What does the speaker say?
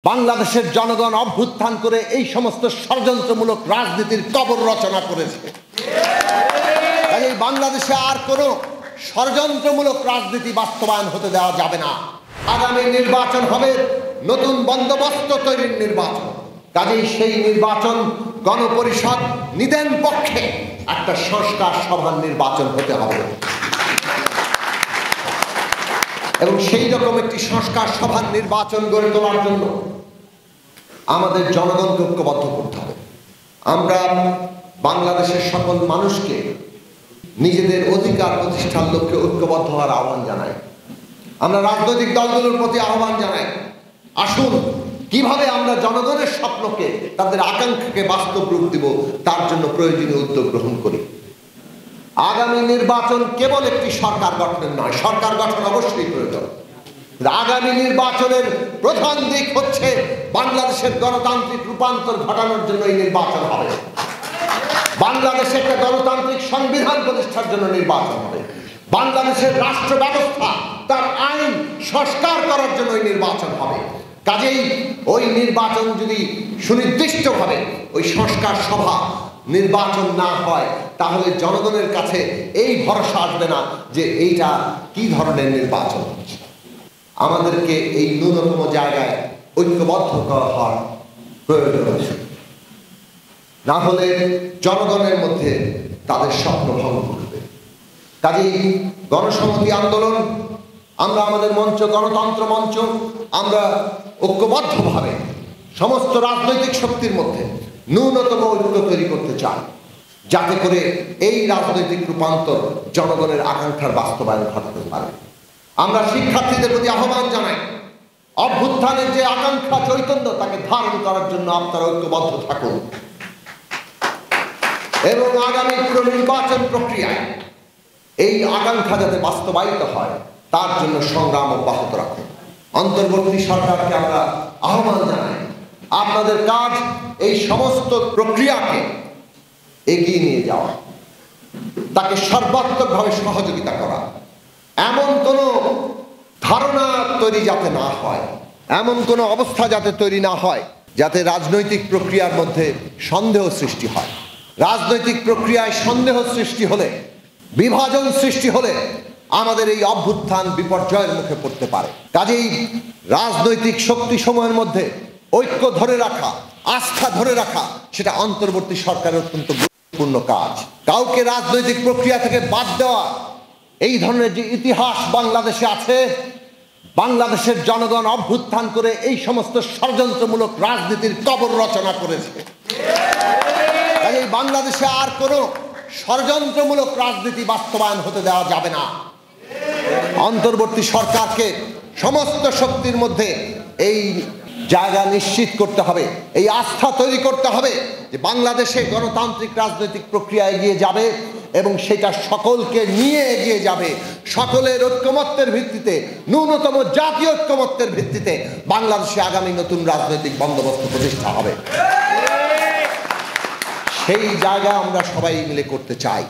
বাংলাদেশের জনগণ অভ্যুত্থান করে এই সমস্ত ষড়যন্ত্রমূলক রাজনীতির কবর রচনা করেছে। তাই এই বাংলাদেশে আর কোনো ষড়যন্ত্রমূলক রাজনীতি বাস্তবায়ন হতে দেওয়া যাবে না। আগামী নির্বাচন হবে নতুন বন্দোবস্ত তৈরির নির্বাচন। কাজেই সেই নির্বাচন গণপরিষদ নিদেন পক্ষে একটা সংস্কার সভার নির্বাচন হতে হবে এবং সেই রকম একটি সংস্কার সভার নির্বাচন গড়ে তোলার জন্য আমাদের জনগণকে ঐক্যবদ্ধ করতে হবে। আমরা বাংলাদেশের সকল মানুষকে নিজেদের অধিকার প্রতিষ্ঠার লক্ষ্যে ঐক্যবদ্ধ হওয়ার আহ্বান জানাই। আমরা রাজনৈতিক দলগুলোর প্রতি আহ্বান জানাই, আসুন কিভাবে আমরা জনগণের স্বপ্নকে, তাদের আকাঙ্ক্ষাকে বাস্তব রূপ দিব, তার জন্য প্রয়োজনীয় উদ্যোগ গ্রহণ করি। আগামী নির্বাচন কেবল একটি সরকার গঠনের নয়, সরকার গঠন অবশ্যই প্রয়োজন। আগামী নির্বাচনের প্রধান দিক হচ্ছে বাংলাদেশের গণতান্ত্রিক রূপান্তর ঘটানোর জন্য এই নির্বাচন হবে। বাংলাদেশে একটা গণতান্ত্রিক সংবিধান প্রতিষ্ঠার জন্য নির্বাচন হবে। বাংলাদেশের রাষ্ট্র ব্যবস্থা, তার আইন সংস্কার করার জন্য এই নির্বাচন হবে। কাজেই ওই নির্বাচন যদি সুনির্দিষ্টভাবে ওই সংস্কার সভা নির্বাচন না হয়, তাহলে জনগণের কাছে এই ভরসা আসবে না যে এইটা কি ধরনের নির্বাচন হচ্ছে। আমাদেরকে এই ন্যূনতম জায়গায় ঐক্যবদ্ধ করা হওয়ার প্রয়োজন আছে, না হলে জনগণের মধ্যে তাদের স্বপ্ন ভঙ্গ করবে। কাজেই গণসংহতি আন্দোলন, আমরা আমাদের মঞ্চ গণতন্ত্র মঞ্চ, আমরা ঐক্যবদ্ধভাবে সমস্ত রাজনৈতিক শক্তির মধ্যে ন্যূনতম ঐক্য তৈরি করতে চাই, যাতে করে এই রাজনৈতিক রূপান্তর জনগণের আকাঙ্ক্ষার বাস্তবায়ন ঘটাতে পারে। আমরা শিক্ষার্থীদের প্রতি আহ্বান জানাই, অভ্যুত্থানের যে আকাঙ্ক্ষা চৈতন্য, তাকে ধারণ করার জন্য আপনারা ঐক্যবদ্ধ থাকুন এবং আগামী পুরো নির্বাচন প্রক্রিয়ায় এই আকাঙ্ক্ষা যাতে বাস্তবায়িত হয় তার জন্য সংগ্রাম অব্যাহত রাখুন। অন্তর্বর্তী সরকারকে আমরা আহ্বান জানাই, আপনাদের কাজ এই সমস্ত প্রক্রিয়াকে এগিয়ে নিয়ে যাওয়া, তাকে সর্বাত্মকভাবে সহযোগিতা করা। এমন কোনো ধারণা তৈরি যাতে না হয়, এমন কোনো অবস্থা যাতে তৈরি না হয় যাতে রাজনৈতিক প্রক্রিয়ার মধ্যে সন্দেহ সৃষ্টি হয়। রাজনৈতিক প্রক্রিয়ায় সন্দেহ সৃষ্টি হলে, বিভাজন সৃষ্টি হলে আমাদের এই অভ্যুত্থান বিপর্যয়ের মুখে পড়তে পারে। কাজেই রাজনৈতিক শক্তি সমূহের মধ্যে ঐক্য ধরে রাখা, আস্থা ধরে রাখা, সেটা অন্তর্বর্তী সরকারের অত্যন্ত গুরুত্বপূর্ণ কাজ। কাউকে রাজনৈতিক প্রক্রিয়া থেকে বাদ দেওয়া, এই ধরনের যে ইতিহাস বাংলাদেশে আছে, বাংলাদেশের জনগণ অভ্যুত্থান করে এই সমস্ত ষড়যন্ত্রমূলক রাজনীতির কবর রচনা করেছে। কাজেই বাংলাদেশে আর কোনো ষড়যন্ত্রমূলক রাজনীতি বাস্তবায়ন হতে দেওয়া যাবে না। অন্তর্বর্তী সরকারকে সমস্ত শক্তির মধ্যে এই জায়গা নিশ্চিত করতে হবে, এই আস্থা তৈরি করতে হবে যে বাংলাদেশে গণতান্ত্রিক রাজনৈতিক প্রক্রিয়া এগিয়ে যাবে এবং সেটা সকলকে নিয়ে এগিয়ে যাবে। সকলের ঐক্যমত্যের ভিত্তিতে, ন্যূনতম জাতীয় ঐক্যমত্যের ভিত্তিতে বাংলাদেশে আগামী নতুন রাজনৈতিক বন্দোবস্ত প্রতিষ্ঠা হবে। সেই জায়গা আমরা সবাই মিলে করতে চাই।